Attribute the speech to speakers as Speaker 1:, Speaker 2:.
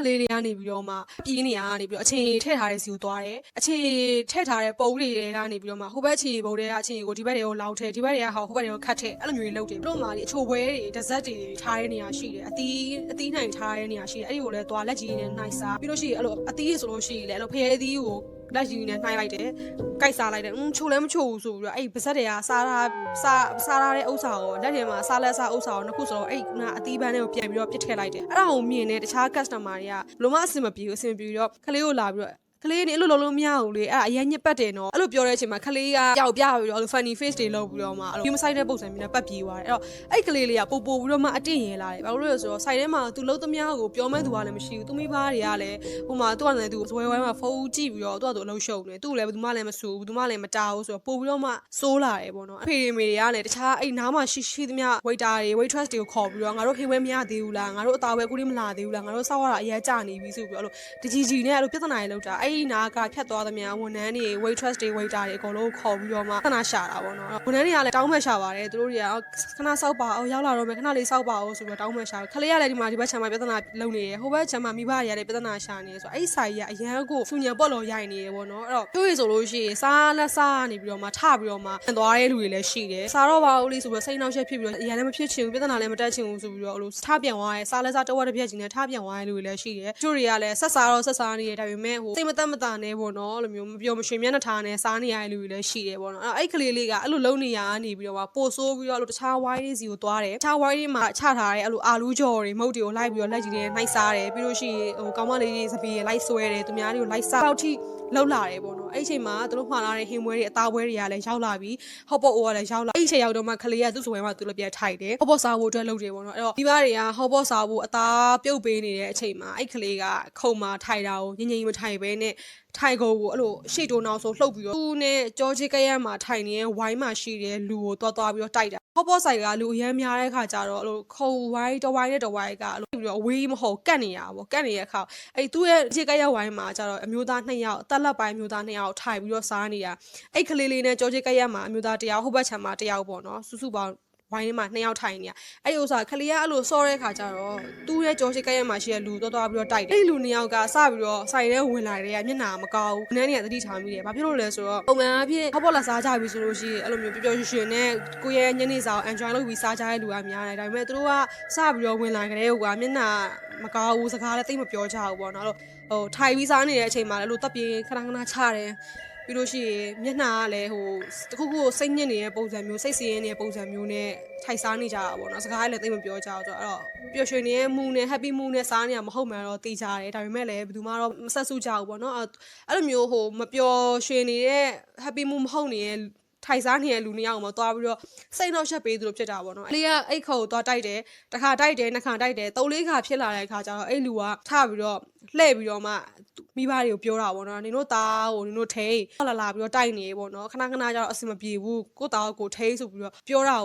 Speaker 1: လေးတွေကနေပြီးတော့မှပြင်းနေရကနေပြီးတော့အချင်းထည့်ထားတဲ့စီကိုသွားတယ်အချင်းထည့်ထားတဲ့ပုံးတွေကနေပြီးတော့မှဟိုဘက်အခြေပုံတွေကအချင်းကိုဒီဘက်တွေကိုလောက်ထည့်ဒီဘက်တွေကဟိုဘက်တွေကိုခတ်ထည့်အဲ့လိုမျိုးတွေလုပ်တယ်ပြီးတော့မှဒီအချိုပွဲတွေဒဇက်တွေထားတဲ့နေရာရှိတယ်အသီးနိုင်ထားတဲ့နေရာရှိတယ်အဲ့ဒီကိုလည်းသွားလက်ကြီးနဲ့နှိုက်စားပြီးလို့ရှိရင်အဲ့လိုအသီးဆိုလို့ရှိရင်လည်းအဲ့လိုဖရဲအသီးကိုလက်ကြီးနဲ့နှိုက်လိုက်တယ်ကြိုက်စားလိုက်တယ်ချိုလည်းမချိုဘူးဆိုပြီးတော့အဲ့ပါဇက်တွေကစားထားတဲ့ဥစ္စာကိုလက်ထဲမှာစားလက်စားဥစ္စာကိုနှစ်ခုဆိုတော့အဲ့အသီးပန်းတွေကိုပြန်ပြီးတော့ပစ်ထည့်လိုက်တယ်အဲ့ဒါကိုမြင်တဲ့တခြား customer တွေကဘလို့မအဆင်မပြေဘူးအဆင်ပြေပြီးတော့ခလေးကိုလာပြီးတော့ကလေးနေအဲ့လိုလုပ်လို့မရဘူးလေအဲ့အရင်ညစ်ပတ်တယ်နော်အဲ့လိုပြောတဲ့အချိန်မှာကလေးကပျောက်ပြပြီးတော့အဲ့လို funny face တွေလုပ်ပြီးတော့မှအဲ့လို view မဆိုင်တဲ့ပုံစံမျိုးနဲ့ပတ်ပြေးသွားတယ်အဲ့တော့အဲ့ကလေးလေးကပို့ပြီးတော့မှအတင့်ရင်လာတယ်ဘာလို့လဲဆိုတော့ site ထဲမှာသူလုံးသမားကိုပြောမဲ့သူကလည်းမရှိဘူးသူမိဘတွေကလည်းဟိုမှာသူကလည်းသူဇွဲဝဲမှာဖုန်းကြည့်ပြီးတော့သူကသူအလုံးရှုံနေသူ့လည်းဘယ်သူမှလည်းမဆူဘူးဘယ်သူမှလည်းမတားဘူးဆိုတော့ပို့ပြီးတော့မှစိုးလာတယ်ပေါ့နော်အဖေတွေမေတွေကလည်းတခြားအဲ့နားမှာရှိသမျှ waiter တွေ waitress တွေကိုခေါ်ပြီးတော့ငါတို့ဟိဝဲမရသေးဘူးလားငါတို့အသားပဲကူးလေးမလာသေးဘူးလားငါတို့စောက်ရတာအရင်ကြာနေပြီဆိုပြီးတော့အဲ့လိုတကြီးနဲ့အဲ့လိုပြဿနာတွေလောက်တာအဲ့ဒီနာကဖြတ်သွားသမျှဝန်ထမ်းတွေ waitress တွေ waiter တွေအကုန်လုံးခေါ်ပြီးတော့မှခဏရှာတာပေါ့နော်ဝန်ထမ်းတွေကလည်းတောင်းမဲ့ရှာပါတယ်သူတို့တွေကခဏစောက်ပါအောင်ရောက်လာတော့မယ်ခဏလေးစောက်ပါအောင်ဆိုပြီးတော့တောင်းမဲ့ရှာခလေးကလည်းဒီမှာဒီဘက်ခြမ်းမှာပြဿနာလုပ်နေတယ်ဟိုဘက်ခြမ်းမှာမိဘတွေကလည်းပြဿနာရှာနေတယ်ဆိုတော့အဲ့ဒီဆိုင်ကြီးကအရန်ကိုစူညံပေါ့လော်ရိုက်နေတယ်ပေါ့နော်အဲ့တော့တို့ရဆိုလို့ရှိရင်စားလက်စားနေပြီးတော့မှထပြီးတော့မှသွားတဲ့လူတွေလည်းရှိတယ်စားတော့ပါဦးလေးဆိုပြီးတော့စိတ်နှောက်ရက်ဖြစ်ပြီးတော့အရန်လည်းမဖြစ်ချင်ဘူးပြဿနာလည်းမတက်ချင်ဘူးဆိုပြီးတော့အဲ့လိုထပြန်သွားရဲစားလက်စားတဝက်တစ်ပြက်ကြီးနဲ့ထပြန်သွားတဲ့လူတွေလည်းရှိတယ်တို့တွေကလည်းဆက်စားတော့ဆက်စားနေတယ်ဒါပေမဲ့ဟိုစိတ်မသက်မသာနဲ့ပေါ့နော်အဲ့လိုမျိုးမပြောမရွှင်မျက်နှာထားနဲ့စားနေရတဲ့လူတွေလည်းရှိတယ်ပေါ့နော်အဲ့ကလေးလေးကအဲ့လိုလုံးနေရနေပြီးတော့ပို့ဆိုးပြီးတော့အဲ့လိုတခြားဝိုင်းလေးစီကိုသွားတယ်တခြားဝိုင်းလေးမှာချထားတဲ့အဲ့လိုအာလူးကြော်တွေမုတ်တွေကိုလိုက်ပြီးတော့လက်ကြီးတွေနှိုက်စားတယ်ပြီးလို့ရှိရင်ဟိုကောင်းမလေးတွေစပီတွေလိုက်ဆွဲတယ်သူများတွေကိုလိုက်စားတော့ထိလောက်လာတယ်ပေါ့နော်အဲ့အချိန်မှာသူတို့မှားလာတဲ့ဟင်းပွဲတွေအသားပွဲတွေကလည်းရောက်လာပြီးဟော့ပေါ့အိုကလည်းရောက်လာအဲ့အချိန်ရောက်တော့မှကလေးကသူ့ဆိုရင်မှသူလည်းပြန်ထိုက်တယ်ဟော့ပေါ့စားဖို့အတွက်လုပ်တယ်ပေါ့နော်အဲ့တော့ဒီဘာတွေကဟော့ပေါ့စားဖို့အသားပြုတ်ပေးနေတဲ့အချိန်မှာအဲ့ကလေးကခုံမှာထိုက်တာကိုငငိမ့်မထိုက်ပဲနဲ့ထိုင်ကိုအဲ့လိုရှေ့တိုးနောက်ဆိုလှုပ်ပြီးတော့သူနဲ့ကြောချစ်ကရက်မှာထိုင်နေတဲ့ဝိုင်းမှာရှိတဲ့လူကိုသွားပြီးတော့တိုက်တာဟော့ပေါ့ဆိုင်ကလူအရမ်းများတဲ့ခါကျတော့အဲ့လိုခုံဝိုင်းတစ်ဝိုင်းနဲ့တစ်ဝိုင်းကအဲ့လိုပြီးတော့အဝေးမဟုတ်ကတ်နေရပါဘောကတ်နေတဲ့အခါအဲ့သူ့ရဲ့ချစ်ကရက်ဝိုင်းမှာကျတော့အမျိုးသား2ယောက်တက်လက်ပိုင်းအမျိုးသား2ယောက်ထိုင်ပြီးတော့စားနေတာအဲ့ကလေးလေးနဲ့ကြောချစ်ကရက်မှာအမျိုးသား1ယောက်ဟိုဘက်ခြမ်းမှာ1ယောက်ပေါ့နော်စုစုပေါင်းဝိုင်းထဲမှာ2ယောက်ထိုင်နေရအဲ့ဥစ္စာခလေးကအဲ့လိုစောတဲ့ခါကျတော့သူ့ရဲ့ကြောရှိကရက်မှာရှိတဲ့လူသွားပြီးတော့တိုက်တယ်အဲ့လူ2ယောက်ကစပြီးတော့ဆိုင်ထဲဝင်လာတယ်ကမျက်နှာမကောင်းဘူးနန်းနေကသတိထားမိတယ်ဘာဖြစ်လို့လဲဆိုတော့ပုံမှန်အဖြစ်ဟောပေါ်လာစားကြပြီဆိုလို့ရှိရင်အဲ့လိုမျိုးပျော်ပျော်ရွှင်ရွှင်နဲ့ကိုယ့်ရဲ့ညနေစာကို enjoy လုပ်ပြီးစားကြတဲ့လူကများတယ်ဒါပေမဲ့သူတို့ကစပြီးတော့ဝင်လာကြတဲ့ဟိုကမျက်နှာမကောင်းဘူးစကားလည်းသိမပြောကြဘူးပေါ့နော်အဲ့လိုဟိုထိုင်ပြီးစားနေတဲ့အချိန်မှာလည်းအဲ့လိုတပ်ပြေးခဏချတယ်ပြီးလို့ရှိရင်မျက်နှာကလည်းဟိုတခုခုစိတ်ညစ်နေတဲ့ပုံစံမျိုးစိတ်ဆင်းရဲနေတဲ့ပုံစံမျိုးနဲ့ထိုက်စားနေကြတာပေါ့နော်စကားလည်းသိမပြောကြဘူးဆိုတော့ပျော်ရွှင်နေတဲ့မူနဲ့ happy mood နဲ့စားနေရမဟုတ်မှန်တော့သိကြတယ်ဒါပေမဲ့လည်းဘယ်သူမှတော့မဆက်စုကြဘူးပေါ့နော်အဲ့လိုမျိုးဟိုမပျော်ရွှင်နေတဲ့ happy mood မဟုတ်နေတဲ့ထိုင်စားနေတဲ့လူ2ယောက်မှာသွားပြီးတော့စိတ်နှောက်ယှက်ပေးသူတို့ဖြစ်တာပေါ့နော်အဲ့လေးကအဲ့ခေါ်ကိုသွားတိုက်တယ်တစ်ခါတိုက်တယ်နှစ်ခါတိုက်တယ်3-4ခါဖြစ်လာတဲ့အခါကျတော့အဲ့လူကထပြီးတော့လှည့်ပြီးတော့မှမိဘတွေကိုပြောတာပေါ့နော်နင်တို့သားကိုနင်တို့ထိလာပြီးတော့တိုက်နေပေါ့နော်ခဏကျတော့အဆင်မပြေဘူးကိုသားကိုထိဆိုပြီးတော့ပြောတာ